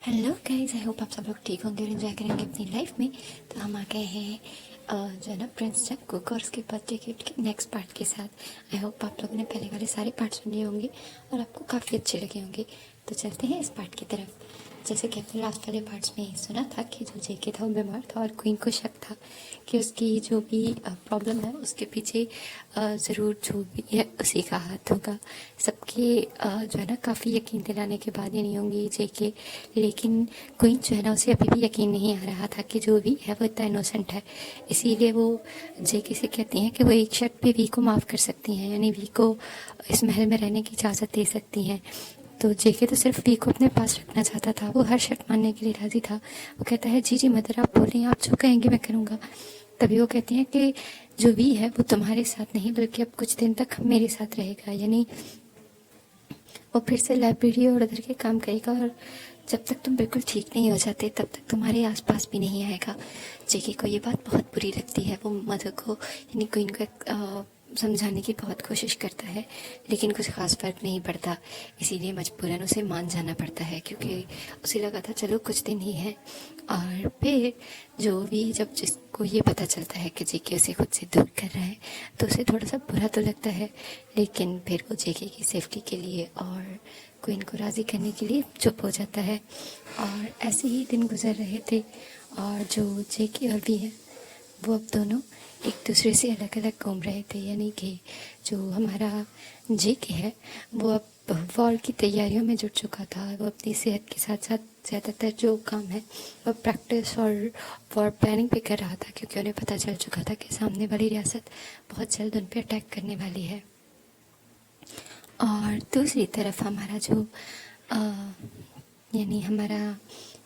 Hello guys, I hope आप सब लोग ठीक होंगे और एंजॉय करेंगे अपनी लाइफ में। तो हम आ गए हैं जो है ना प्रिंस जंगकुक और उसके बर्थडे गिफ्ट के नेक्स्ट पार्ट के साथ। आई होप आप लोगों ने पहले वाले सारे पार्ट सुन लिए होंगे और आपको काफ़ी अच्छे लगे होंगे। तो चलते हैं इस पार्ट की तरफ। जैसे कि आपने लास्ट वाले पार्ट्स में सुना था कि जो जेके था वो बीमार था और क्वीन को शक था कि उसकी जो भी प्रॉब्लम है उसके पीछे ज़रूर जो भी है उसी का हाथ होगा। सबके जो है ना काफ़ी यकीन दिलाने के बाद ये नहीं होंगी जेके, लेकिन क्वीन जो है ना उसे अभी भी यकीन नहीं आ रहा था कि जो भी है वो इतना इनोसेंट है। इसीलिए वो जेके से कहती हैं कि वो एक शर्त पे वी को माफ़ कर सकती हैं, यानी वी को इस महल में रहने की इजाज़त दे सकती हैं। तो जेके तो सिर्फ वी को अपने पास रखना चाहता था, वो हर शर्त मानने के लिए राजी था। वो कहता है जी जी मदर, आप बोलें, आप जो कहेंगे मैं करूँगा। तभी वो कहती हैं कि जो वी है वो तुम्हारे साथ नहीं बल्कि अब कुछ दिन तक मेरे साथ रहेगा, यानी वो फिर से लाइब्रेरी और उधर के काम करेगा और जब तक तुम बिल्कुल ठीक नहीं हो जाते तब तक तुम्हारे आसपास भी नहीं आएगा। जेके को ये बात बहुत बुरी लगती है। वो मधु को यानी क्वीन को समझाने की बहुत कोशिश करता है, लेकिन कुछ खास फर्क नहीं पड़ता। इसीलिए मजबूरन उसे मान जाना पड़ता है, क्योंकि उसे लगा था चलो कुछ दिन ही है। और फिर जो भी जब जिसको ये पता चलता है कि जेके उसे खुद से दूर कर रहा है तो उसे थोड़ा सा बुरा तो लगता है, लेकिन फिर वो जेके की सेफ्टी के लिए और क्वीन को राज़ी करने के लिए चुप हो जाता है। और ऐसे ही दिन गुजर रहे थे और जो जेके और वी है वो अब दोनों एक दूसरे से अलग अलग घूम रहे थे। यानी कि जो हमारा जेके है वो अब वॉर की तैयारियों में जुट चुका था। वो अपनी सेहत के साथ साथ ज़्यादातर जो काम है वो प्रैक्टिस और वॉर प्लानिंग पे कर रहा था, क्योंकि उन्हें पता चल चुका था कि सामने वाली रियासत बहुत जल्द उन पर अटैक करने वाली है। और दूसरी तरफ हमारा जो यानी हमारा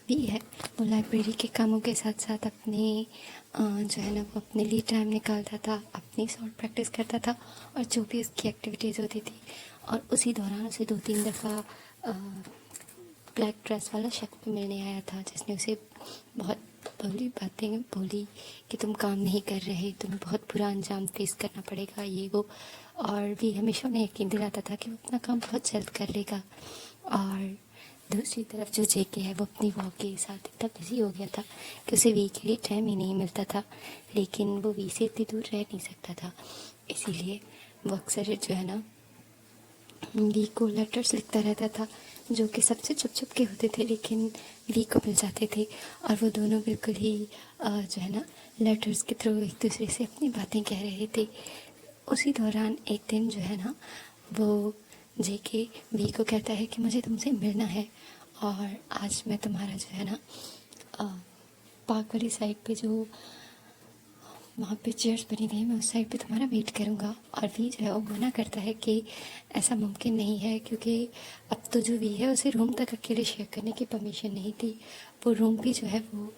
भी है वो लाइब्रेरी के कामों के साथ साथ अपने जो है ना वो अपने लिए टाइम निकालता था, अपनी शॉर्ट प्रैक्टिस करता था और जो भी उसकी एक्टिविटीज़ होती थी। और उसी दौरान उसे 2-3 दफ़ा ब्लैक ड्रेस वाला शख्स भी मिलने आया था, जिसने उसे बहुत बुरी बातें बोली कि तुम काम नहीं कर रहे, तुम्हें बहुत बुरा अंजाम फेस करना पड़ेगा, ये वो। और भी हमेशा उन्हें यकीन दिलाता था कि वो अपना काम बहुत जल्द कर लेगा। और दूसरी तरफ जो जेके है वो अपनी वॉक के साथ इतना बिजी हो गया था कि उसे वी के लिए टाइम ही नहीं मिलता था, लेकिन वो वी से इतनी दूर रह नहीं सकता था। इसीलिए वो अक्सर जो है ना वी को लेटर्स लिखता रहता था, जो कि सबसे छुप छुप के होते थे लेकिन वी को मिल जाते थे। और वो दोनों बिल्कुल ही जो है ना लेटर्स के थ्रू एक दूसरे से अपनी बातें कह रहे थे। उसी दौरान एक दिन जो है ना वो जेके वी को कहता है कि मुझे तुमसे मिलना है और आज मैं तुम्हारा जो है ना पार्क वाली साइड पे जो वहाँ पे चेयर्स बनी हुई है मैं उस साइड पे तुम्हारा वेट करूँगा। और वी जो है वो मना करता है कि ऐसा मुमकिन नहीं है, क्योंकि अब तो जो वी है उसे रूम तक अकेले शेयर करने की परमिशन नहीं थी। वो रूम भी जो है वो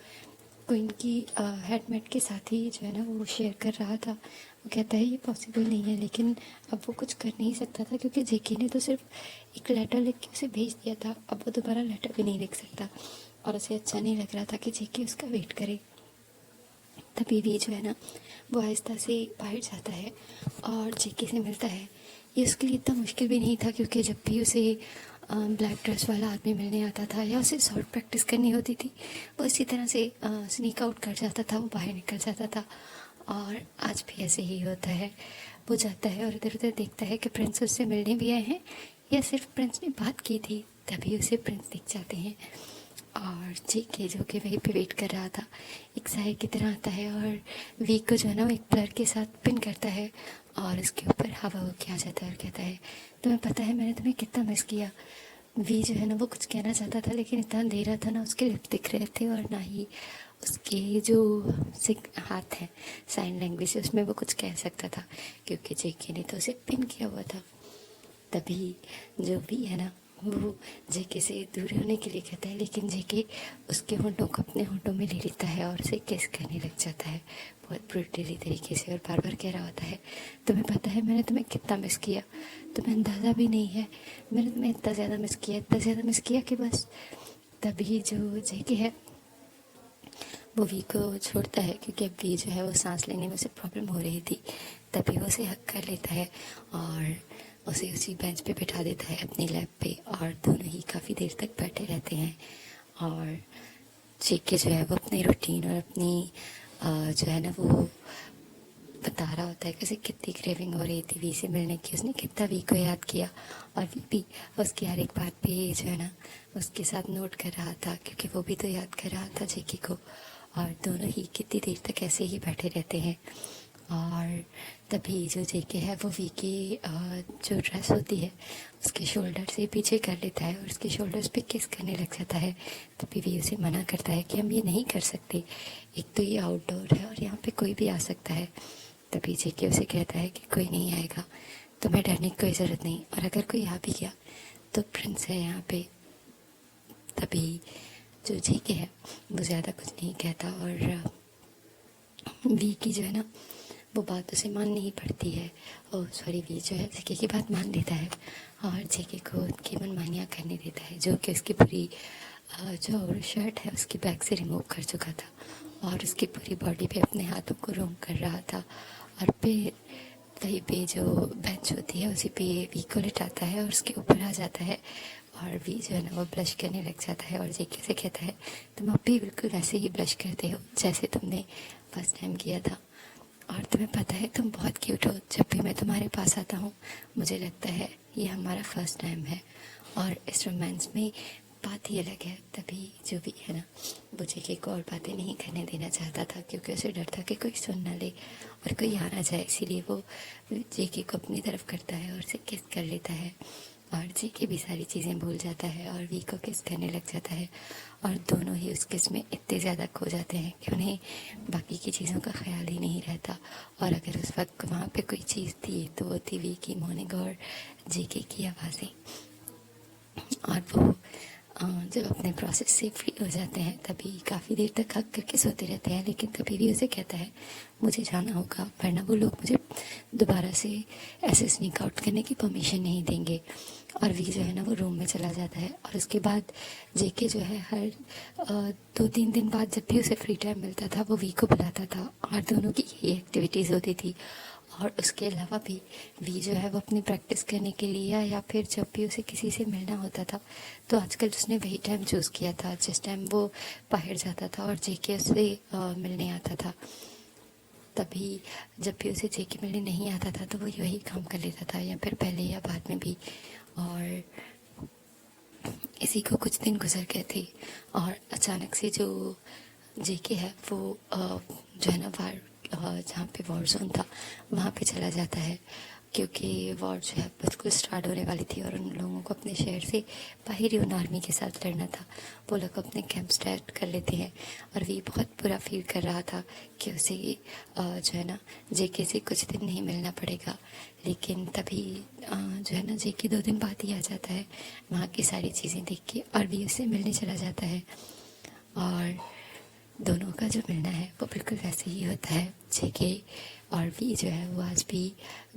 क्वीन की हेडमेट के साथ ही जो है ना वो शेयर कर रहा था। वो कहता है ये पॉसिबल नहीं है, लेकिन अब वो कुछ कर नहीं सकता था क्योंकि जेके ने तो सिर्फ एक लेटर लिख के उसे भेज दिया था। अब वो दोबारा लेटर भी नहीं लिख सकता और उसे अच्छा नहीं लग रहा था कि जेके उसका वेट करे। तभी भी जो है ना वो आहिस्ता से बाहर जाता है और जेके से मिलता है। ये उसके लिए इतना मुश्किल भी नहीं था, क्योंकि जब भी उसे ब्लैक ड्रेस वाला आदमी मिलने आता था या उसे शॉर्ट प्रैक्टिस करनी होती थी वो इसी तरह से स्नीक आउट कर जाता था, वो बाहर निकल जाता था। और आज भी ऐसे ही होता है। वो जाता है और इधर उधर देखता है कि प्रिंस उससे मिलने भी आए हैं या सिर्फ प्रिंस ने बात की थी। तभी उसे प्रिंस दिख जाते हैं और जेके जो कि वहीं पे वेट कर रहा था एक साय की तरह आता है और वी को जो है ना वो एक ब्लर के साथ पिन करता है और उसके ऊपर हवा होके आ जाता है और कहता है तुम्हें पता है मैंने तुम्हें कितना मिस किया। वी जो है ना वो कुछ कहना चाहता था, लेकिन इतना अंधेरा था, ना उसके लिप दिख रहे थे और ना ही उसके जो हाथ है साइन लैंग्वेज उसमें वो कुछ कह सकता था, क्योंकि जेके ने तो उसे पिन किया हुआ था। तभी जो भी है ना वो जेके से दूर होने के लिए कहता है, लेकिन जेके उसके होंठों को अपने होंठों में ले लेता है और उसे किस करने लग जाता है बहुत ब्रूटली तरीके से, और बार बार कह रहा होता है तुम्हें पता है मैंने तुम्हें कितना मिस किया, तुम्हें अंदाज़ा भी नहीं है, मैंने तुम्हें इतना ज़्यादा मिस किया, इतना ज़्यादा मिस किया कि बस। तभी जो जेके है वो वी को छोड़ता है, क्योंकि अब वी जो है वो सांस लेने में उसे प्रॉब्लम हो रही थी। तभी वो उसे हक कर लेता है और उसे उसी बेंच पे बिठा देता है अपनी लैब पे, और दोनों ही काफ़ी देर तक बैठे रहते हैं। और जेके जो है वो अपनी रूटीन और अपनी जो है ना वो बता रहा होता है कि उसे कितनी क्रेविंग हो रही थी वी से मिलने की, उसने कितना वी को याद किया और वी भी उसकी हर एक बात पे जो है ना उसके साथ नोट कर रहा था, क्योंकि वो भी तो याद कर रहा था जेके को। और दोनों ही कितनी देर तक ऐसे ही बैठे रहते हैं। और तभी जो जेके है वो वी की जो ड्रेस होती है उसके शोल्डर से पीछे कर लेता है और उसके शोल्डर्स पे किस करने लग जाता है। तभी वी उसे मना करता है कि हम ये नहीं कर सकते, एक तो ये आउटडोर है और यहाँ पे कोई भी आ सकता है। तभी जेके उसे कहता है कि कोई नहीं आएगा, तुम्हें डरने की कोई ज़रूरत नहीं, और अगर कोई आ भी गया तो प्रिंस है यहाँ पे। तभी जो जेके है वो ज़्यादा कुछ नहीं कहता और वी की जो है ना वो बात उसे माननी ही पड़ती है। और सॉरी, वी जो है जेके की बात मान लेता है और जेके को उनकी मनमानियाँ करने देता है, जो कि उसकी पूरी जो शर्ट है उसकी बैग से रिमूव कर चुका था और उसकी पूरी बॉडी पे अपने हाथों को रोम कर रहा था। और फिर कहीं पे जो बेंच होती है उसी पे वी को लिटाता है और उसके ऊपर आ जाता है और वी जो है ना वो ब्लश करने लग जाता है और जेके से कहता है तुम अब भी बिल्कुल वैसे ही ब्लश करते हो जैसे तुमने फर्स्ट टाइम किया था, और तुम्हें पता है तुम बहुत क्यूट हो। जब भी मैं तुम्हारे पास आता हूँ मुझे लगता है ये हमारा फर्स्ट टाइम है और इस रोमांस में बात ही अलग है। तभी जो भी है ना वो जेके को और बातें नहीं करने देना चाहता था, क्योंकि उसे डर था कि कोई सुन ना ले और कोई आ ना जाए, इसीलिए वो जेके को अपनी तरफ करता है और उसे किस कर लेता है और जेके भी सारी चीज़ें भूल जाता है और वी को किस करने लग जाता है। और दोनों ही उस किस में इतने ज़्यादा खो जाते हैं कि उन्हें बाकी की चीज़ों का ख्याल ही नहीं रहता। और अगर उस वक्त वहाँ पे कोई चीज़ थी तो वो थी वी की मॉर्निंग और जेके की आवाज़ें। और वो जब अपने प्रोसेस से फ्री हो जाते हैं तभी काफ़ी देर तक हक करके सोते रहते हैं, लेकिन तभी भी उसे कहता है मुझे जाना होगा वरना वो लोग मुझे दोबारा से ऐसे स्नीक आउट करने की परमिशन नहीं देंगे। और वी जो है ना वो रूम में चला जाता है और उसके बाद जेके जो है हर 2-3 दिन बाद जब भी उसे फ्री टाइम मिलता था वो वी को बुलाता था और दोनों की यही एक्टिविटीज़ होती थी। और उसके अलावा भी वी जो है वो अपनी प्रैक्टिस करने के लिए या फिर जब भी उसे किसी से मिलना होता था तो आजकल उसने वही टाइम चूज़ किया था जिस टाइम वो बाहर जाता था और जेके उससे मिलने आता था। तभी जब भी उसे जेके मिलने नहीं आता था तो वो यही काम कर लेता था, या फिर पहले या बाद में भी। और इसी को कुछ दिन गुजर गए थे और अचानक से जो जेके है वो जो है ना जहाँ पे वॉर जोन था वहाँ पे चला जाता है, क्योंकि वॉर जो है बिल्कुल स्टार्ट होने वाली थी और उन लोगों को अपने शहर से बाहर ही उन आर्मी के साथ लड़ना था। वो लोग अपने कैंप स्टार्ट कर लेते हैं और वी बहुत बुरा फील कर रहा था कि उसे जो है ना जेके से कुछ दिन नहीं मिलना पड़ेगा। लेकिन तभी जो है ना जेके 2 दिन बाद ही आ जाता है वहाँ की सारी चीज़ें देख के और वी उससे मिलने चला जाता है। और दोनों का जो मिलना है वो बिल्कुल वैसे ही होता है। जेके और वी जो है वो आज भी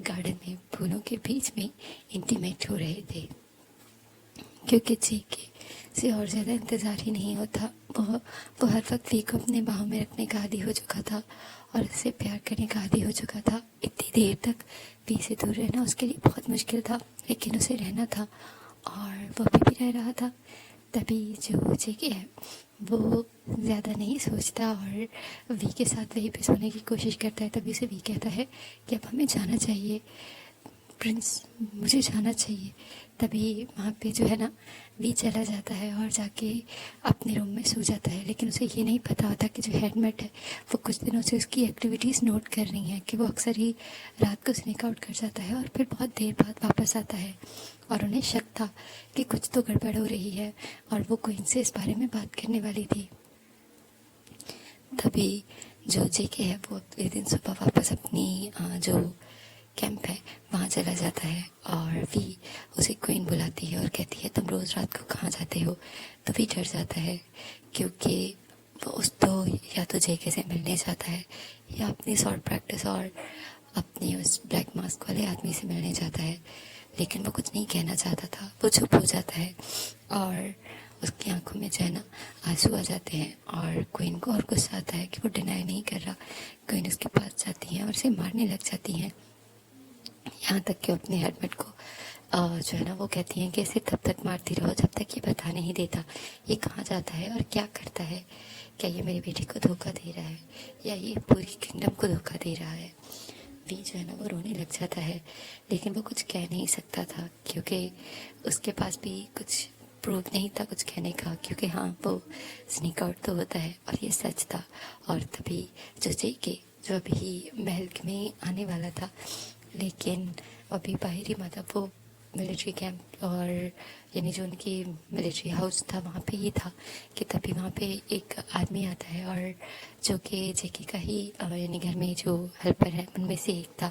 गार्डन में फूलों के बीच में इंटीमेट हो रहे थे, क्योंकि जेके से और ज़्यादा इंतज़ार ही नहीं होता। वो हर वक्त वी को अपने बाहों में रखने का आदी हो चुका था और उससे प्यार करने का आदी हो चुका था। इतनी देर तक वी से दूर रहना उसके लिए बहुत मुश्किल था, लेकिन उसे रहना था और वो अभी भी रह रहा था। तभी जो जेके है वो ज़्यादा नहीं सोचता और वी के साथ वहीं पे सोने की कोशिश करता है। तभी उसे वी कहता है कि अब हमें जाना चाहिए प्रिंस, मुझे जाना चाहिए। तभी वहाँ पे जो है ना वी चला जाता है और जाके अपने रूम में सो जाता है, लेकिन उसे ये नहीं पता होता कि जो हेडमेट है वो कुछ दिनों से उसकी एक्टिविटीज़ नोट कर रही हैं कि वो अक्सर ही रात को स्नीक आउट कर जाता है और फिर बहुत देर बाद वापस आता है। और उन्हें शक था कि कुछ तो गड़बड़ हो रही है और वो क्वीन से इस बारे में बात करने वाली थी। तभी जो जेके है वो अगले दिन सुबह वापस अपनी जो कैंप है वहाँ चला जाता है और वी उसे क्वीन बुलाती है और कहती है तुम रोज़ रात को कहाँ जाते हो। तो वी डर जाता है क्योंकि वो उस तो या तो जेके से मिलने जाता है या अपनी शॉर्ट प्रैक्टिस और अपनी उस ब्लैक मास्क वाले आदमी से मिलने जाता है, लेकिन वो कुछ नहीं कहना चाहता था। वो चुप हो जाता है और उसकी आंखों में जो है ना आंसू आ जाते हैं और क्वीन को और गुस्सा आता है कि वो डिनाई नहीं कर रहा। क्वीन उसके पास जाती है और उसे मारने लग जाती है, यहाँ तक कि अपने हेडमेट को जो है ना वो कहती हैं कि इसे तब तक मारती रहो जब तक ये बता नहीं देता ये कहाँ जाता है और क्या करता है। क्या ये मेरी बेटी को धोखा दे रहा है या ये पूरी किंगडम को धोखा दे रहा है। वी जो है ना वो रोने लग जाता है, लेकिन वो कुछ कह नहीं सकता था क्योंकि उसके पास भी कुछ प्रूफ नहीं था कुछ कहने का, क्योंकि हाँ वो स्नीक आउट तो होता है और ये सच था। और तभी जो जेके जो अभी महल में आने वाला था, लेकिन अभी बाहरी मतलब वो मिलिट्री कैंप और यानी जो उनकी मिलिट्री हाउस था वहाँ पे ये था कि तभी वहाँ पे एक आदमी आता है और जो कि जेके का ही यानी घर में जो हेल्पर है उनमें से एक था,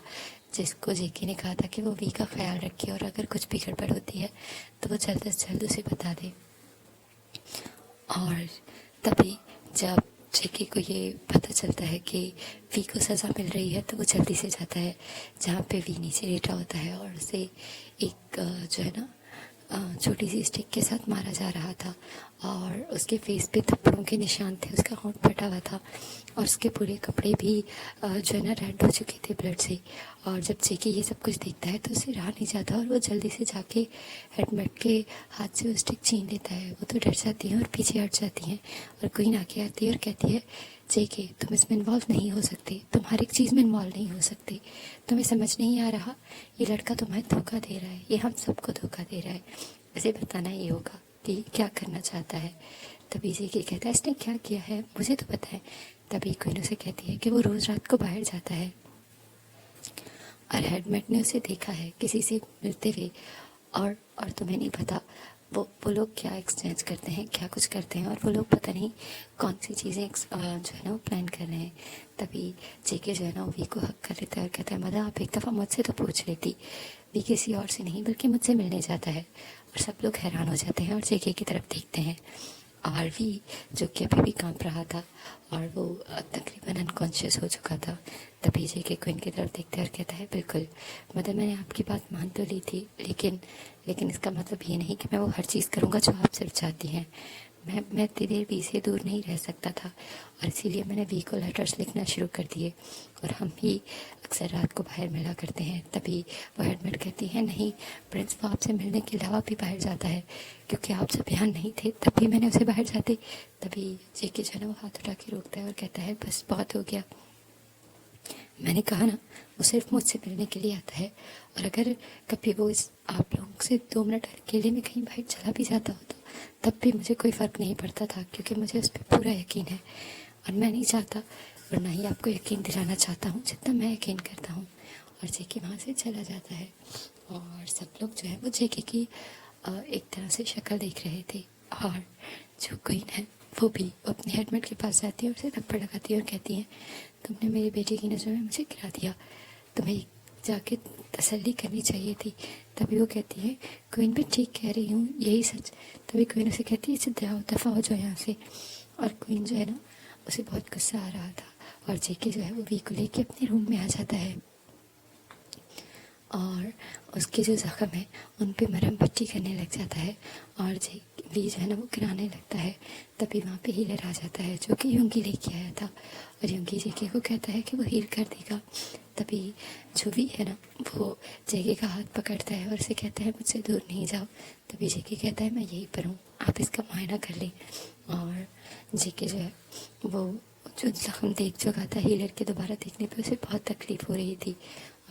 जिसको जेके ने कहा था कि वो वी का ख्याल रखे और अगर कुछ भी गड़बड़ होती है तो वो जल्द से जल्द उसे बता दे। और तभी जब जेके को ये पता चलता है कि वी को सज़ा मिल रही है तो वो जल्दी से जाता है जहाँ पे वी नीचे लेटा होता है और उसे एक जो है ना छोटी सी स्टिक के साथ मारा जा रहा था और उसके फेस पे थप्पड़ों के निशान थे, उसका होंठ फटा हुआ था और उसके पूरे कपड़े भी जो है ना रेड हो चुके थे ब्लड से। और जब जेके ये सब कुछ देखता है तो उसे रहा नहीं जाता और वो जल्दी से जाके हेडमेट के हाथ से वो स्टिक छीन लेता है। वो तो डर जाती हैं और पीछे हट जाती हैं और क्वीन आके आती है और कहती है जेके तुम इसमें इन्वॉल्व नहीं हो सकते, तुम हर एक चीज़ में इन्वॉल्व नहीं हो सकते, तुम्हें समझ नहीं आ रहा ये लड़का तुम्हें धोखा दे रहा है, ये हम सबको धोखा दे रहा है, इसे बताना ही होगा कि क्या करना चाहता है। तभी जेके कहता है इसने क्या किया है मुझे तो पता है। तभी क्वीन उसे कहती है कि वो रोज़ रात को बाहर जाता है और हेडमेट ने उसे देखा है किसी से मिलते हुए और तुम्हें नहीं पता वो लोग क्या एक्सचेंज करते हैं क्या कुछ करते हैं और वो लोग पता नहीं कौन सी चीज़ें जो है ना वो प्लान कर रहे हैं। तभी जेके जो है ना वो वी को हक कर लेता है और कहता है मदा आप एक दफ़ा मुझसे तो पूछ लेती। वी किसी और से नहीं बल्कि मुझसे मिलने जाता है और सब लोग हैरान हो जाते हैं और जेके की तरफ देखते हैं। और वी जो कि अभी भी कांप रहा था और वो तकरीबन अनकॉन्शियस हो चुका था, तभी जेके क्वीन की तरफ देखता है और कहता है बिल्कुल मतलब मैंने आपकी बात मान तो ली थी, लेकिन इसका मतलब ये नहीं कि मैं वो हर चीज़ करूँगा जो आप सिर्फ चाहती हैं। मैं तेरे वी से दूर नहीं रह सकता था और इसीलिए मैंने वी को लेटर्स लिखना शुरू कर दिए और हम भी अक्सर रात को बाहर मिला करते हैं। तभी वो हेडमेट कहती है नहीं प्रिंस वो आपसे मिलने के अलावा भी बाहर जाता है, क्योंकि आप जब यहाँ नहीं थे तब भी मैंने उसे बाहर जाते। तभी जेके जो है ना वो हाथ उठा के रोकता है और कहता है बस बहुत हो गया, मैंने कहा ना वो सिर्फ मुझसे मिलने के लिए आता है और अगर कभी वो इस आप लोगों से 2 मिनट अकेले में कहीं बाहर चला भी जाता हो तो तब भी मुझे कोई फ़र्क नहीं पड़ता था, क्योंकि मुझे उस पर पूरा यकीन है और मैं नहीं चाहता और ना ही आपको यकीन दिलाना चाहता हूँ जितना मैं यकीन करता हूँ। और जेके वहाँ से चला जाता है और सब लोग जो है वो जेके की एक तरह से शक्ल देख रहे थे और जो क्वीन है वो भी अपने हेडमेट के पास जाती है और उसे थप्पड़ लगाती है और कहती है तुमने मेरी बेटी की नज़र में मुझे गिरा दिया, तुम्हें जाके तसल्ली करनी चाहिए थी। तभी वो कहती है क्वीन भी ठीक कह रही हूँ यही सच। तभी क्वीन उसे कहती है इसे दफ़ा हो जाओ यहाँ से। और क्वीन जो है ना उसे बहुत गुस्सा आ रहा था और जेके जो है वो वी को लेके अपने रूम में आ जाता है और उसके जो ज़ख़म है उन पे मरहम पट्टी करने लग जाता है और वी जो है ना वो गिराने लगता है। तभी वहाँ पे हीलर आ जाता है जो कि युंगी लेके आया था और युंगी जेके को कहता है कि वो हील कर देगा। तभी जो वी है ना वो जेके का हाथ पकड़ता है और उसे कहता है मुझसे दूर नहीं जाओ। तभी जेके कहता है मैं यहीं पर हूँ, आप इसका मुआयना कर लें। और जेके जो है वो जो ज़ख़म देख चुका था हीलर के दोबारा देखने पे उसे बहुत तकलीफ़ हो रही थी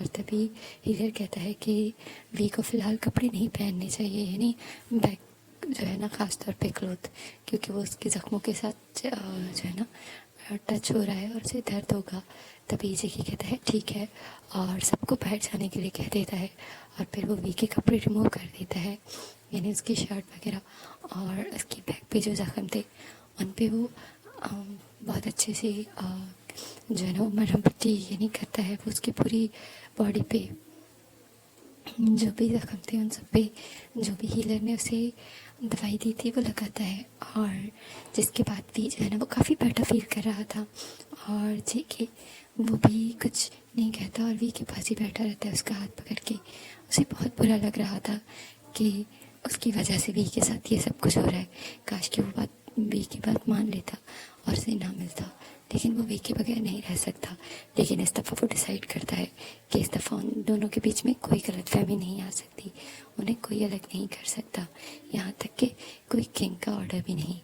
और तभी हीलर कहता है कि वी को फ़िलहाल कपड़े नहीं पहनने चाहिए, यानी बैक जो है ना ख़ास तौर पे क्लोथ, क्योंकि वो उसके ज़ख्मों के साथ जो है ना टच हो रहा है और उसे दर्द होगा। तभी जेके कहता है ठीक है और सबको बाहर जाने के लिए कह देता है और फिर वो वी के कपड़े रिमूव कर देता है, यानी उसकी शर्ट वगैरह, और उसकी बैक पे जो ज़ख़म थे उन पे वो बहुत अच्छे से जो है ना वो मरहम पट्टी यानी करता है। वो उसकी पूरी बॉडी पे जो भी ज़ख़म थे उन सब पे जो भी हीलर ने उसे दवाई दी थी वो लगाता है और जिसके बाद भी जो है ना वो काफ़ी बेटर फील कर रहा था और जेके वो भी कुछ नहीं कहता और वी के पास ही बैठा रहता है उसका हाथ पकड़ के। उसे बहुत बुरा लग रहा था कि उसकी वजह से वी के साथ ये सब कुछ हो रहा है, काश कि वो बात वी की बात मान लेता और उसे ना मिलता, लेकिन वो वी के बगैर नहीं रह सकता। लेकिन इस दफ़ा वो डिसाइड करता है कि इस दफ़ा उन दोनों के बीच में कोई गलतफहमी नहीं आ सकती, उन्हें कोई अलग नहीं कर सकता, यहाँ तक कि कोई किंग का ऑर्डर भी नहीं।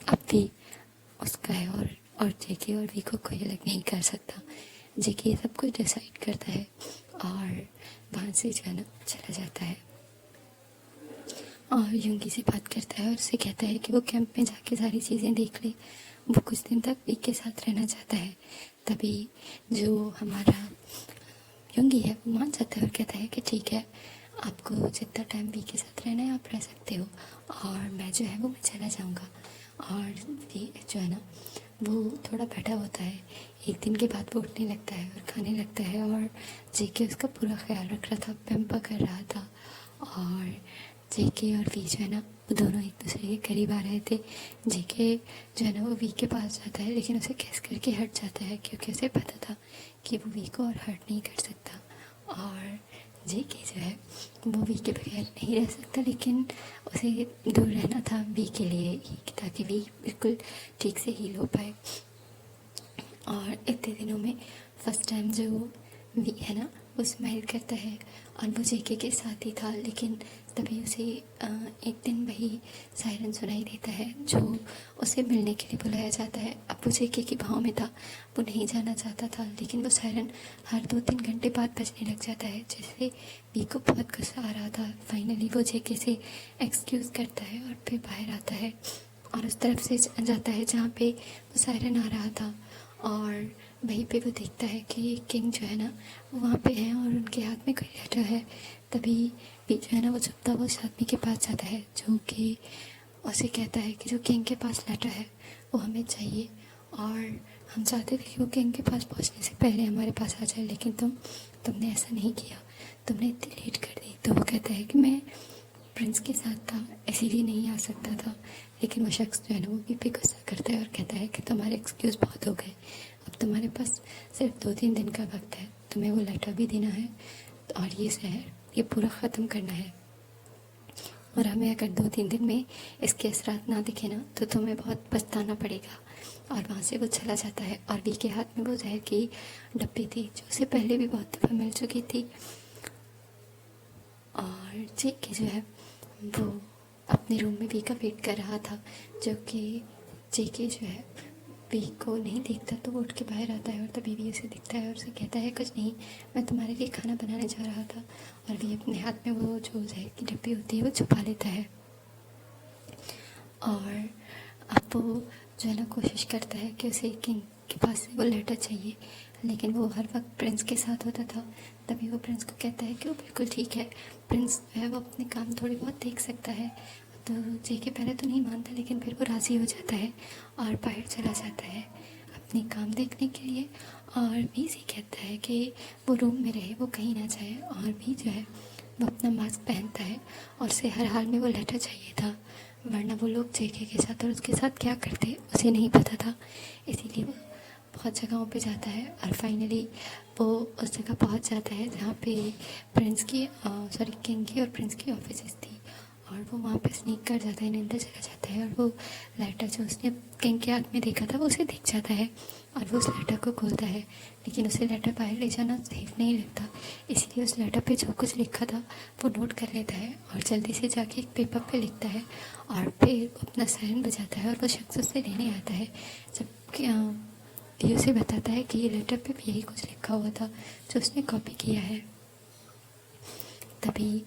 अब भी उसका है और जेके और वी को कोई अलग नहीं कर सकता। जेके ये सब कुछ डिसाइड करता है और वहाँ से जो है ना चला जाता है और युंगी से बात करता है और उससे कहता है कि वो कैंप में जाके सारी चीज़ें देख ले, वो कुछ दिन तक वी के साथ रहना चाहता है। तभी जो हमारा युंगी है वो मान जाता है और कहता है कि ठीक है, आपको जितना टाइम वी के साथ रहना है आप रह सकते हो, और मैं जो है वो मैं चला जाऊँगा। और वी जो है ना वो थोड़ा बैठा होता है। एक दिन के बाद वो उठने लगता है और खाने लगता है, और जेके उसका पूरा ख्याल रख रहा था, पैम्पर कर रहा था। और जेके और वी जो है ना वो दोनों एक दूसरे के करीब आ रहे थे। जेके जो है ना वो वी के पास जाता है, लेकिन उसे कैस करके हट जाता है क्योंकि उसे पता था कि वो वी को और हर्ट नहीं कर सकता। और जेके जो है वो वी के बगैर नहीं रह सकता, लेकिन उसे दूर रहना था वी के लिए ही, ताकि वी बिल्कुल ठीक से हील हो पाए। और इतने दिनों में फर्स्ट टाइम जो वी है ना वो स्माइल करता है, और वो जेके के साथ ही था। लेकिन तभी उसे एक दिन वही सायरन सुनाई देता है जो उसे मिलने के लिए बुलाया जाता है। अब वो जेके की भाव में था, वो नहीं जाना चाहता था, लेकिन वो सायरन हर 2-3 घंटे बाद बजने लग जाता है, जिससे वी को बहुत गुस्सा आ रहा था। फाइनली वो जेके से एक्सक्यूज़ करता है और फिर बाहर आता है और उस तरफ से जाता है जहाँ पे वो सायरन आ रहा था। और वहीं पे वो देखता है कि किंग जो है ना वो वहाँ पे है और उनके हाथ में कोई लेटर है। तभी भी जो है ना वो चुपता हुआ उस आदमी के पास जाता है जो कि उसे कहता है कि जो किंग के पास लेटर है वो हमें चाहिए, और हम चाहते थे कि वो किंग के पास पहुँचने से पहले हमारे पास आ जाए, लेकिन तुमने ऐसा नहीं किया, तुमने इतनी लेट कर दी। तो वो कहता है कि मैं प्रिंस के साथ था इसीलिए नहीं आ सकता था। लेकिन वो शख्स जो है ना वो भी पे गुस्सा करता है और कहता है कि तुम्हारे एक्सक्यूज़ बहुत हो गए, अब तुम्हारे पास सिर्फ 2-3 दिन का वक्त है, तुम्हें वो लेटर भी देना है और ये शहर ये पूरा ख़त्म करना है, और हमें अगर 2-3 दिन में इसके असरात ना दिखे ना तो तुम्हें बहुत पछताना पड़ेगा। और वहाँ से वो चला जाता है और वी के हाथ में वो जहर की डब्बी थी जो उसे पहले भी बहुत दफ़ा मिल चुकी थी। और जेके जो है वो अपने रूम में वी का वेट कर रहा था, जो कि जेके जो है वी को नहीं देखता, तो वो उठ के बाहर आता है और तभी वी उसे दिखता है और उसे कहता है कुछ नहीं, मैं तुम्हारे लिए खाना बनाने जा रहा था। और वी अपने हाथ में वो जो जहर की डब्बी होती है वो छुपा लेता है। और अब वो जो है ना कोशिश करता है कि उसे किंग के पास से वो लेटर चाहिए, लेकिन वो हर वक्त प्रिंस के साथ होता था। तभी वो प्रिंस को कहता है कि वो बिल्कुल ठीक है, प्रिंस जो है वो अपने काम थोड़ी बहुत देख सकता है। तो जेके पहले तो नहीं मानता, लेकिन फिर वो राज़ी हो जाता है और बाहर चला जाता है अपने काम देखने के लिए। और भी से कहता है कि वो रूम में रहे, वो कहीं ना जाए, और भी जो है वो अपना मास्क पहनता है और उसे हर हाल में वो लेटर चाहिए था, वरना वो लोग जेके के साथ और उसके साथ क्या करते उसे नहीं पता था। इसीलिए वो बहुत जगहों पे जाता है और फाइनली वो उस जगह पहुंच जाता है जहाँ पे प्रिंस की किंग की और प्रिंस की ऑफिसेस थी, और वो वहाँ पे स्नीक कर जाता है, अंदर चला जाता है, और वो लेटर जो उसने किंग के हाथ में देखा था वो उसे दिख जाता है और वो उस लेटर को खोलता है। लेकिन उसे लेटर बाहर ले जाना सेफ नहीं लगता, इसलिए उस लेटर पे जो कुछ लिखा था वो नोट कर लेता है और जल्दी से जाके एक पेपर पे लिखता है, और फिर अपना सायरन बजाता है और वो शख्स उससे लेने आता है। जब ये उसे बताता है कि ये लेटर पे भी यही कुछ लिखा हुआ था जो उसने कॉपी किया है। तभी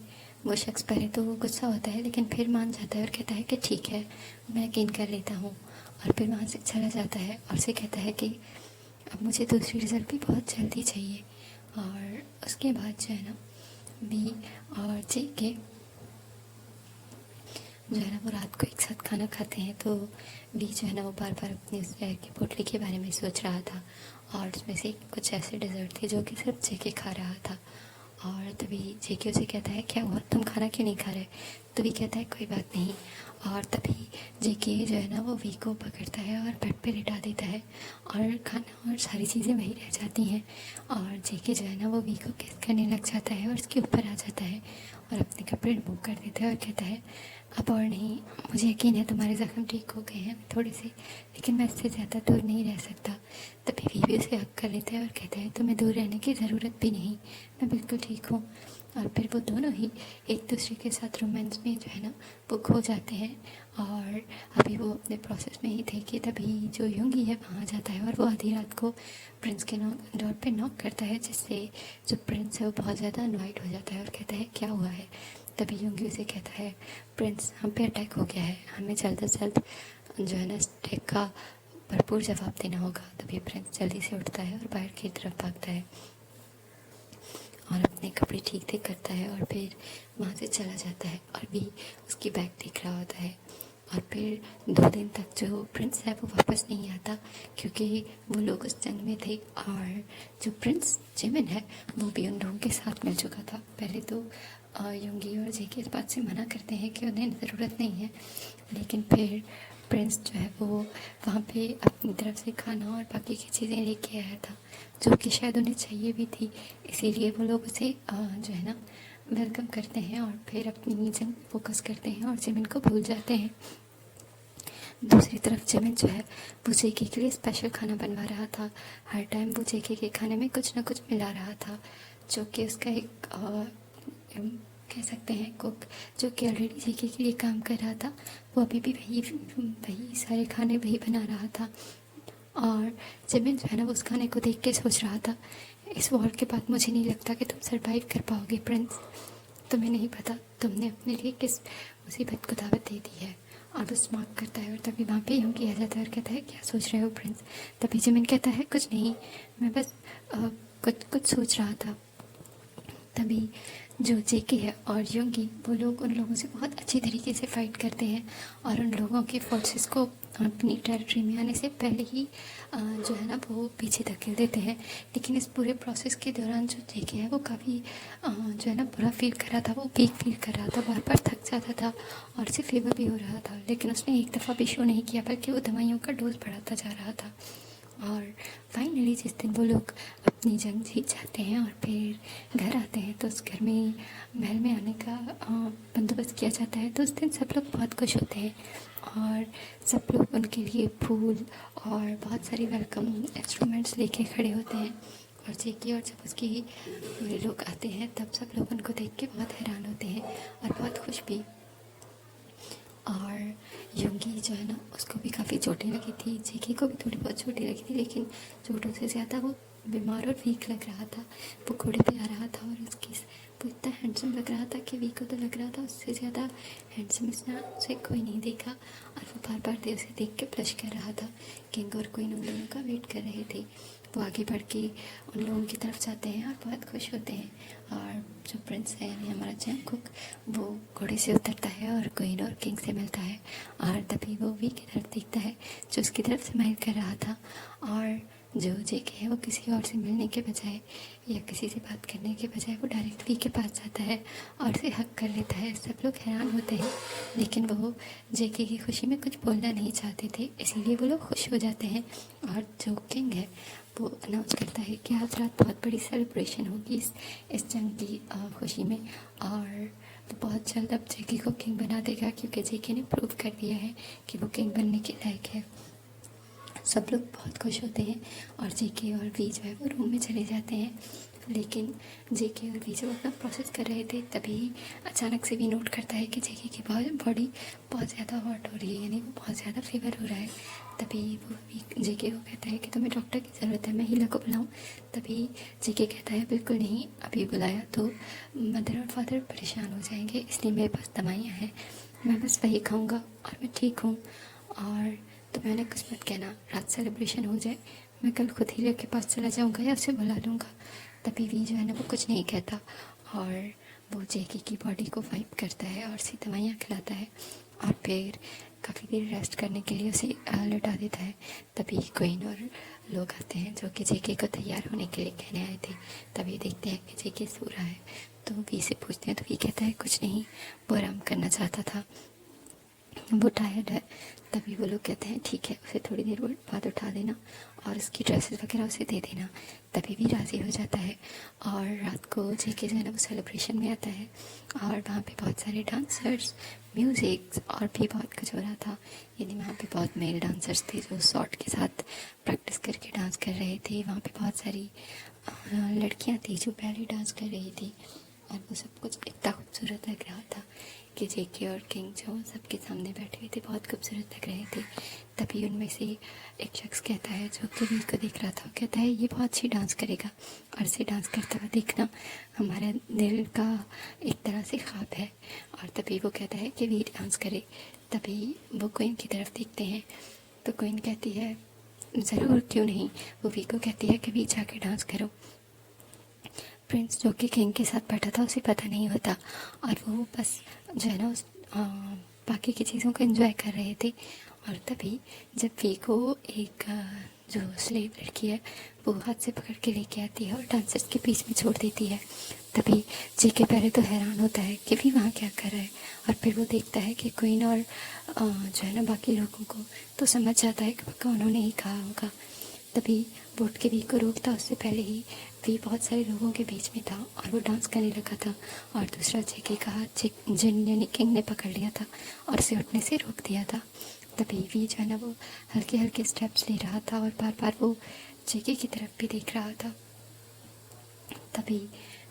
वो शख्स पहले तो वो गुस्सा होता है, लेकिन फिर मान जाता है और कहता है कि ठीक है, मैं यकीन कर लेता हूँ, और फिर वहाँ से चला जाता है और उसे कहता है कि अब मुझे दूसरी रिज़ल्ट भी बहुत जल्दी चाहिए। और उसके बाद जो है ना बी और जे के जो है ना वो रात को एक साथ खाना खाते हैं। तो बी जो है ना वो बार बार अपनी उस जहर की पोटली के बारे में सोच रहा था, और उसमें से कुछ ऐसे डेजर्ट थे जो कि सिर्फ जेके खा रहा था। और तभी जेके उसे कहता है क्या हुआ, तुम खाना क्यों नहीं खा रहे? तो वी कहता है कोई बात नहीं। और तभी जेके जो है ना वो वी को पकड़ता है और बेड पे लिटा देता है, और खाना और सारी चीज़ें वही रह जाती हैं। और जेके जो है ना वो वी को किस करने लग जाता है और उसके ऊपर आ जाता है और अपने कपड़े रिमूव कर देता है और कहता है अब और नहीं, मुझे यकीन है तुम्हारे ज़ख्म ठीक हो गए हैं थोड़े से, लेकिन मैं इससे ज़्यादा दूर नहीं रह सकता। तभी बीवी उसे हक कर लेता है और कहता है तुम्हें दूर रहने की ज़रूरत भी नहीं, मैं बिल्कुल ठीक हूँ। और फिर वो दोनों ही एक दूसरे के साथ रोमांस में जो है ना वो खो जाते हैं। और अभी वो अपने प्रोसेस में ही थे कि तभी जो युंगी है वहाँ जाता है और वो आधी रात को प्रिंस के डोर पे नॉक करता है, जिससे जो प्रिंस है वो बहुत ज़्यादा अनवाइड हो जाता है और कहता है क्या हुआ है। तभी युंगी उसे कहता है प्रिंस हम पे अटैक हो गया है, हमें जल्द से जल्द जो है ना इस अटैक का भरपूर जवाब देना होगा। तभी प्रिंस जल्दी से उठता है और बाहर की तरफ भागता है और अपने कपड़े ठीक ठीक करता है और फिर वहाँ से चला जाता है और भी उसकी बैग देख रहा होता है। और फिर 2 दिन तक जो प्रिंस है वो वापस नहीं आता, क्योंकि वो लोग उस जंग में थे और जो प्रिंस जिमिन है वो भी उन लोगों के साथ मिल चुका था। पहले तो युंगी और जेके इस बात से मना करते हैं कि उन्हें ज़रूरत नहीं है, लेकिन फिर प्रिंस जो है वो वहाँ पे अपनी तरफ से खाना और बाकी की चीज़ें लेके आया था, जो कि शायद उन्हें चाहिए भी थी। इसीलिए वो लोग उसे जो है ना वेलकम करते हैं और फिर अपनी जंग फोकस करते हैं और जिमिन को भूल जाते हैं। दूसरी तरफ जिमिन जो है वो जेके के लिए स्पेशल खाना बनवा रहा था। हर टाइम वो जेके के खाने में कुछ ना कुछ मिला रहा था, जो कि उसका एक कह सकते हैं कुक, जो कि ऑलरेडी जेके के लिए काम कर रहा था, वो अभी भी वही सारे खाने वही बना रहा था। और जिमिन जो है ना उस खाने को देख के सोच रहा था इस वॉर के बाद मुझे नहीं लगता कि तुम सरवाइव कर पाओगे प्रिंस, तुम्हें नहीं पता तुमने अपने लिए किस मुसीबत को दावत दे दी है। और वो स्मार्ट करता है और तभी वहाँ पे यूँ किया जाता है और कहता है क्या सोच रहे हो प्रिंस। तभी जिमिन कहता है कुछ नहीं, मैं बस कुछ सोच रहा था। तभी जो जेके है और योंगी वो लोग उन लोगों से बहुत अच्छी तरीके से फ़ाइट करते हैं और उन लोगों के फोर्सेस को अपनी टेरिटरी में आने से पहले ही जो है ना वो पीछे धकेल देते हैं। लेकिन इस पूरे प्रोसेस के दौरान जो जेके है वो काफ़ी जो है ना बुरा फील कर रहा था, वो वीक फील कर रहा था, बार बार थक जाता था और उसे फीवर भी हो रहा था। लेकिन उसने एक दफ़ा भी शो नहीं किया, बल्कि वो दवाइयों का डोज बढ़ाता जा रहा था। और फाइनली जिस दिन वो लोग अपनी जंग जीत जाते हैं और फिर घर आते हैं तो उस घर में महल में आने का बंदोबस्त किया जाता है। तो उस दिन सब लोग बहुत खुश होते हैं और सब लोग उनके लिए फूल और बहुत सारी वेलकम इंस्ट्रूमेंट्स लेके खड़े होते हैं। और जेके और जब उसके पूरे लोग आते हैं तब सब लोग उनको देख के बहुत हैरान होते हैं और बहुत खुश भी। और योंगी जो है ना उसको भी काफ़ी चोटें लगी थी, जेके को भी थोड़ी बहुत चोटें लगी थी, लेकिन चोटों से ज़्यादा वो बीमार और वीक लग रहा था। वो घोड़े पे आ रहा था और उसकी वो इतना हैंडसम लग रहा था कि वीक को तो लग रहा था उससे ज़्यादा हैंडसम इसने उसे कोई नहीं देखा। और वो बार बार उसे देख के ब्लश कर रहा था। किंग और क्वीन उन दोनों का वेट कर रहे थे। वो आगे बढ़ के उन लोगों की तरफ जाते हैं और बहुत खुश होते हैं। और जो प्रिंस है यानी हमारा जंगकुक वो घोड़े से उतरता है और क्वीन और किंग से मिलता है। और तभी वो वी की तरफ देखता है जो उसकी तरफ स्माइल कर रहा था। और जो जेके है वो किसी और से मिलने के बजाय या किसी से बात करने के बजाय वो डायरेक्ट वी के पास जाता है और उसे हक कर लेता है। सब लोग हैरान होते हैं, लेकिन वो जेके की खुशी में कुछ बोलना नहीं चाहते थे, इसीलिए वो लोग खुश हो जाते हैं। और जो किंग है वो अनाउंस करता है कि आज रात बहुत बड़ी सेलिब्रेशन होगी इस जंग की खुशी में। और वो बहुत जल्द अब जेके को किंग बना देगा, क्योंकि जेके ने प्रूव कर दिया है कि वो किंग बनने के लायक है। सब लोग बहुत खुश होते हैं और जेके और वी जो है वो रूम में चले जाते हैं। लेकिन जेके और वी जब अपना प्रोसेस कर रहे थे तभी अचानक से वी नोट करता है कि जेके की बॉडी बहुत ज़्यादा हॉट हो रही है, यानी वो बहुत ज़्यादा फीवर हो रहा है। तभी वो जेके को कहता है कि तुम्हें डॉक्टर की ज़रूरत है, मैं हीला को बुलाऊँ। तभी जेके कहता है बिल्कुल नहीं, अभी बुलाया तो मदर और फादर परेशान हो जाएंगे, इसलिए मेरे पास दवाइयाँ हैं, मैं बस वही खाऊँगा और मैं ठीक हूँ। और तो मैंने कुछ मत कहना, रात सेलिब्रेशन हो जाए मैं कल खुद हीरा के पास चला जाऊँगा या उसे बुला लूँगा। तभी वी जो है ना वो कुछ नहीं कहता और वो जेके की बॉडी को वाइप करता है और उसे दवाइयाँ खिलाता है और फिर काफ़ी देर रेस्ट करने के लिए उसे लौटा देता है। तभी क्वीन और लोग आते हैं जो कि जेके को तैयार होने के लिए कहने आए थे। तभी देखते हैं कि जेके सो रहा है, तो वी से पूछते हैं तो वी कहता है कुछ नहीं, वो आराम करना चाहता था, वो टायर्ड है। तभी वो लोग कहते हैं ठीक है, उसे थोड़ी देर बाद उठा देना और उसकी ड्रेसेस वगैरह उसे दे देना। तभी भी राज़ी हो जाता है और रात को जेके जो है ना वो सेलिब्रेशन में आता है और वहाँ पे बहुत सारे डांसर्स, म्यूज़िक और भी बहुत कुछ हो रहा था। यानी वहाँ पे बहुत मेल डांसर्स थे जो शॉर्ट के साथ प्रैक्टिस करके डांस कर रहे थे। वहाँ पे बहुत सारी लड़कियाँ थी जो बैली डांस कर रही थी और वो सब कुछ इतना खूबसूरत लग रहा था कि जेके और किंग जो सबके सामने बैठे हुए थे बहुत खूबसूरत लग रहे थे। तभी उनमें से एक शख्स कहता है जो कि वी को देख रहा था, कहता है ये बहुत अच्छी डांस करेगा और इसे डांस करता हुआ देखना हमारे दिल का एक तरह से ख्वाब है। और तभी वो कहता है कि वी डांस करे। तभी वो क्वीन की तरफ देखते हैं तो क्वीन कहती है ज़रूर, क्यों नहीं। वो वी को कहती है कि वी जाके डांस करो। प्रिंस जो कि किंग के साथ बैठा था उसे पता नहीं होता और वो बस जो है ना बाकी की चीज़ों को एंजॉय कर रहे थे। और तभी जब वी को एक जो स्लेव लड़की है वो हाथ से पकड़ के लेके आती है और डांसर्स के बीच में छोड़ देती है। तभी जेके पहले तो हैरान होता है कि वी वहाँ क्या कर रहा है और फिर वो देखता है कि क्वीन और जो है ना बाकी लोगों को तो समझ जाता है कि पक्का उन्होंने ही कहा होगा। तभी बोट के वी को रोकता उससे पहले ही वी बहुत सारे लोगों के बीच में था और वो डांस करने लगा था और दूसरा जेके का हाथ जिन यानी किंग ने पकड़ लिया था और उसे उठने से रोक दिया था। तभी वी जो है ना वो हल्के हल्के स्टेप्स ले रहा था और बार बार वो जेके की तरफ भी देख रहा था। तभी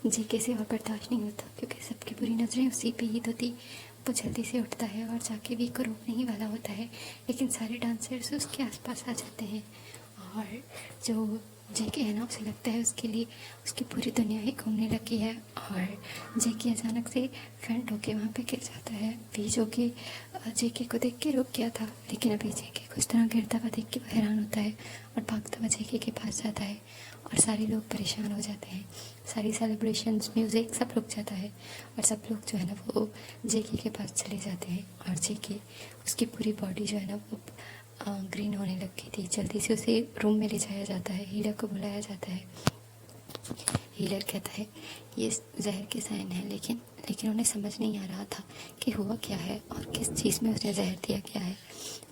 जेके से और बर्दाश्त नहीं होता क्योंकि सबकी बुरी नज़रें उसी पे ही तो थी। वो जल्दी से उठता है और जाके वी को रोकने ही वाला होता है लेकिन सारे डांसर्स उसके आसपास आ जाते हैं और जो जेके है ना उसे लगता है उसके लिए उसकी पूरी दुनिया ही घूमने लगी है और जेके अचानक से फेंट होके वहाँ पे गिर जाता है। वी जो कि जेके को देख के रुक गया था लेकिन अभी जेके को इस तरह गिरता हुआ देख के वो हैरान होता है और भागता हुआ जेके के पास जाता है और सारे लोग परेशान हो जाते हैं। सारी सेलिब्रेशंस, म्यूज़िक सब रुक जाता है और सब लोग जो है ना वो जेके के पास चले जाते हैं और जेके उसकी पूरी बॉडी जो है ना वो ग्रीन होने लग गई थी। जल्दी से उसे रूम में ले जाया जाता है, हीलर को बुलाया जाता है। हीलर कहता है ये जहर के साइन है लेकिन उन्हें समझ नहीं आ रहा था कि हुआ क्या है और किस चीज़ में उसे जहर दिया गया है।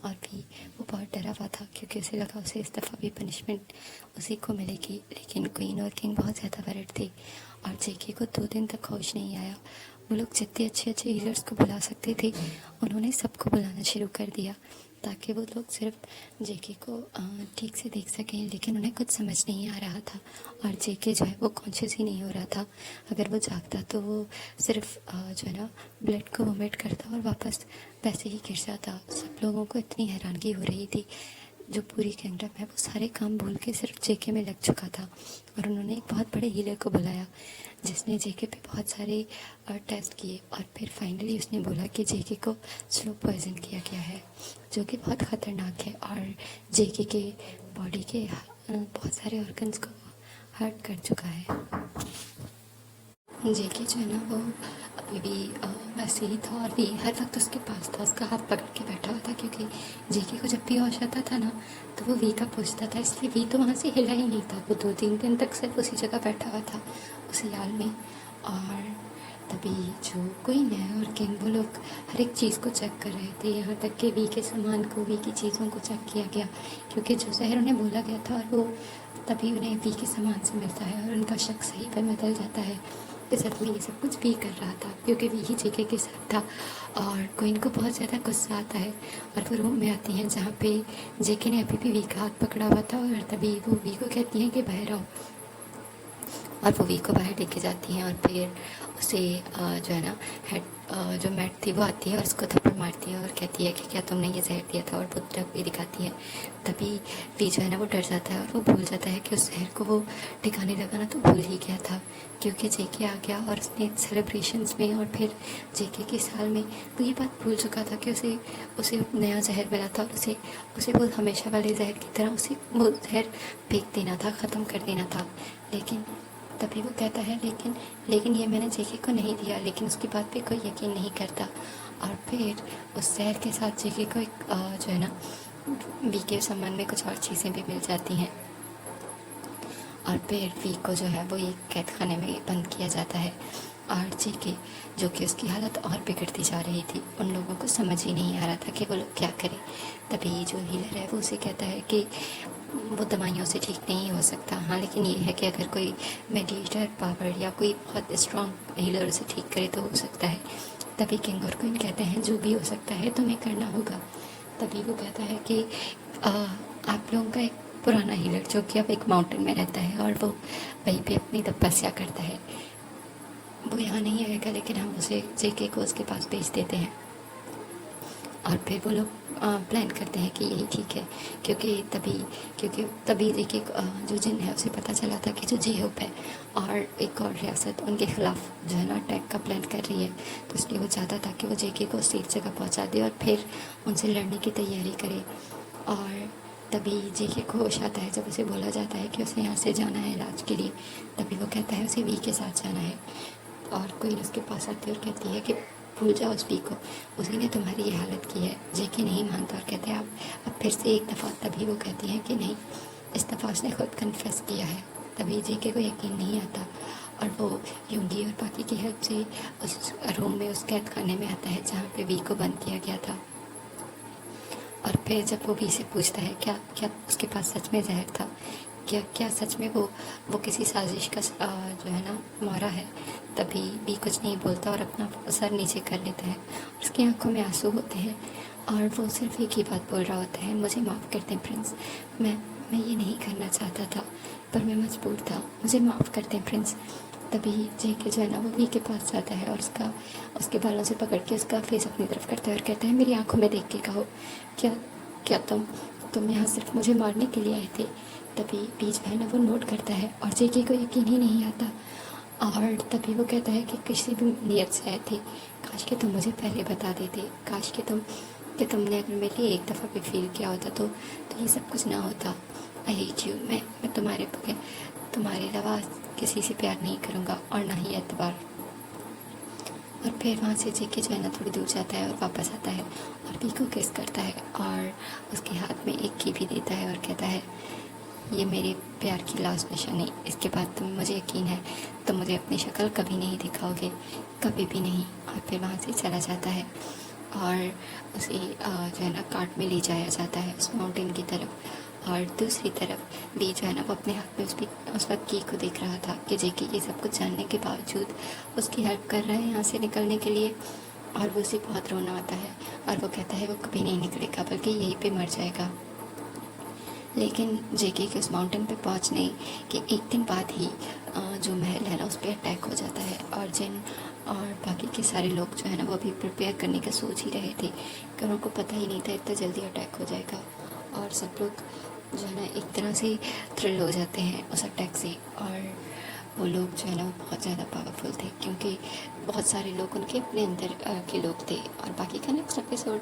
और भी वो बहुत डरा हुआ था क्योंकि उसे लगा उसे इस दफ़ा भी पनिशमेंट उसी को मिलेगी। लेकिन क्वीन और किंग बहुत ज़्यादा वर्रिड थे और जेके को 2 दिन तक होश नहीं आया। वो लोग जितने अच्छे अच्छे हीलर्स को बुला सकते थे उन्होंने सबको बुलाना शुरू कर दिया ताकि वो लोग सिर्फ जेके को ठीक से देख सकें। लेकिन उन्हें कुछ समझ नहीं आ रहा था और जेके जो है वो कॉन्शियस ही नहीं हो रहा था। अगर वो जागता तो वो सिर्फ जो है ना ब्लड को वोमिट करता और वापस वैसे ही गिर जाता। सब लोगों को इतनी हैरानगी हो रही थी, जो पूरी किंगडम है वो सारे काम भूल के सिर्फ जेके में लग चुका था और उन्होंने एक बहुत बड़े हीलर को बुलाया जिसने जेके पे बहुत सारे टेस्ट किए और फिर फाइनली उसने बोला कि जेके को स्लो पॉइजन किया गया है जो कि बहुत ख़तरनाक है और जेके के बॉडी के बहुत सारे ऑर्गन्स को हर्ट कर चुका है। जेके जो है ना वो अभी भी वैसे ही था और भी हर वक्त उसके पास था, उसका हाथ पकड़ के बैठा हुआ था क्योंकि जेके को जब भी होश आता था ना तो वो वी का पूछता था, इसलिए वी तो वहाँ से हिला ही नहीं था। वो 2-3 दिन तक सिर्फ उसी जगह बैठा हुआ था उसी हाल में। और तभी जो क्वीन है और किंग वो लोग हर एक चीज़ को चेक कर रहे थे, यहाँ तक कि वी के सामान को, वी की चीज़ों को चेक किया गया क्योंकि जो जहर उन्हें बोला गया था और वो तभी उन्हें वी के सामान से मिलता है और उनका शक सही पर बदल जाता है कि सच में ये सब कुछ वी कर रहा था क्योंकि वी ही जेके के साथ था। और क्वीन को बहुत ज़्यादा गुस्सा आता है और वो रूम में आती हैं जहाँ पे जेके ने अभी भी वी का हाथ पकड़ा हुआ था और तभी वो वी को कहती हैं कि बाहर आओ और वो वी को बाहर लेके जाती हैं और फिर उसे जो है ना हेड जो मैट थी वो आती है और उसको थप्पड़ मारती है और कहती है कि क्या तुमने ये जहर दिया था और वो ड्रग भी दिखाती है। तभी वी जो है ना वो डर जाता है और वो भूल जाता है कि उस जहर को वो ठिकाने लगाना तो भूल ही गया था क्योंकि जेके आ गया और उसने सेलिब्रेशंस में और फिर जेके के साल में वो ये बात भूल चुका था कि उसे नया जहर मिला था और उसे वो हमेशा वाले जहर की तरह उसे वो जहर फेंक देना था, ख़त्म कर देना था। लेकिन तभी वो कहता है लेकिन ये मैंने जेके को नहीं दिया, लेकिन उसकी बात पे कोई यकीन नहीं करता। और फिर उस जहर के साथ जेके को एक जो है ना वी के संबंध में कुछ और चीज़ें भी मिल जाती हैं और फिर वी को जो है वो एक कैद खाने में बंद किया जाता है और जेके, जो कि उसकी हालत और बिगड़ती जा रही थी। उन लोगों को समझ ही नहीं आ रहा था कि वो लोग क्या करें। तभी जो हीलर है वो उसे कहता है कि वो दवाइयों से ठीक नहीं हो सकता। हाँ, लेकिन ये है कि अगर कोई मेडिएटर पावर या कोई बहुत स्ट्रॉन्ग हीलर उसे ठीक करे तो हो सकता है। तभी किंग और क्वीन कहते हैं जो भी हो सकता है तुम्हें करना होगा। तभी वो कहता है कि आप लोगों का एक पुराना हीलर जो कि अब एक माउंटेन में रहता है और वो वहीं पे अपनी तपस्या करता है, वो यहाँ नहीं आएगा, लेकिन हम उसे जेके को उसके पास भेज देते हैं। और फिर वो लोग प्लान करते हैं कि यही ठीक है, क्योंकि तभी जेके जो जिन है उसे पता चला था कि जो जेहोप है और एक और रियासत उनके खिलाफ जो है ना अटैक का प्लान कर रही है। तो इसलिए वो चाहता था कि वो जेके को सेफ जगह पहुंचा दे और फिर उनसे लड़ने की तैयारी करे। और तभी जेके को होश आता है जब उसे बोला जाता है कि उसे यहाँ से जाना है इलाज के लिए। तभी वो कहता है उसे वी के साथ जाना है। और कोई उसके पास आती है और कहती है कि भूल जाओ उस वी को, उसी ने तुम्हारी ये हालत की है। जेके नहीं मानता और कहते हैं अब फिर से एक दफ़ा। तभी वो कहती है कि नहीं, इस दफ़ा उसने खुद कन्फेस किया है। तभी जेके को यकीन नहीं आता और वो यूंगी और बाकी की हेल्प से उस रूम में, उस कैद खाने में आता है जहाँ पे वी को बंद किया गया था। और फिर जब वो वी से पूछता है क्या क्या उसके पास सच में जहर था, क्या सच में वो किसी साजिश का जो है ना मारा है, तभी भी कुछ नहीं बोलता और अपना सर नीचे कर लेता है। उसकी आंखों में आंसू होते हैं और वो सिर्फ एक ही बात बोल रहा होता है, मुझे माफ़ कर दें प्रिंस, मैं ये नहीं करना चाहता था पर मैं मजबूर था, मुझे माफ़ कर दें प्रिंस। तभी जेके जो है ना वो वी के पास जाता है और उसके बालों से पकड़ के उसका फेस अपनी तरफ करता है और कहता है मेरी आंखों में देख के कहो, क्या क्या तुम यहाँ सिर्फ मुझे मारने के लिए आए थे। तभी बीच जो है ना वो नोट करता है और जेके को यकीन ही नहीं आता। और तभी वो कहता है कि किसी भी नियत से आए थे, काश कि तुम मुझे पहले बता देते, काश कि तुमने अगर मेरे लिए एक दफ़ा भी फील किया होता तो ये सब कुछ ना होता। आई हेट यू, मैं तुम्हारे अलावा किसी से प्यार नहीं करूँगा और ना ही एतबार। और फिर वहाँ से जेके जो है ना थोड़ी दूर जाता है और वापस आता है और वी को किस करता है और उसके हाथ में एक की भी देता है और कहता है ये मेरे प्यार की लास्ट निशानी, इसके बाद तुम मुझे यकीन है तुम मुझे अपनी शक्ल कभी नहीं दिखाओगे, कभी भी नहीं। और फिर वहाँ से चला जाता है और उसे जो है ना कार्ट में ले जाया जाता है उस माउंटेन की तरफ। और दूसरी तरफ भी जो है ना वो अपने हाथ में उस वक्त की को देख रहा था कि जेके ये सब कुछ जानने के बावजूद उसकी हेल्प कर रहा है यहाँ से निकलने के लिए। और वो उसे बहुत रोना आता है और वो कहता है वो कभी नहीं निकलेगा बल्कि यहीं पे मर जाएगा। लेकिन जेके के उस माउंटेन पे पहुंचने के एक दिन बाद ही जो महल है ना उस पर अटैक हो जाता है और जिन और बाकी के सारे लोग जो है ना वो अभी प्रिपेयर करने का सोच ही रहे थे कि उनको पता ही नहीं था इतना जल्दी अटैक हो जाएगा। और सब लोग जो है ना एक तरह से थ्रिल हो जाते हैं उस अटैक से। और वो लोग जो है ना वो बहुत ज़्यादा पावरफुल थे क्योंकि बहुत सारे लोग उनके अपने अंदर के लोग थे। और बाकी का नेक्स्ट एपिसोड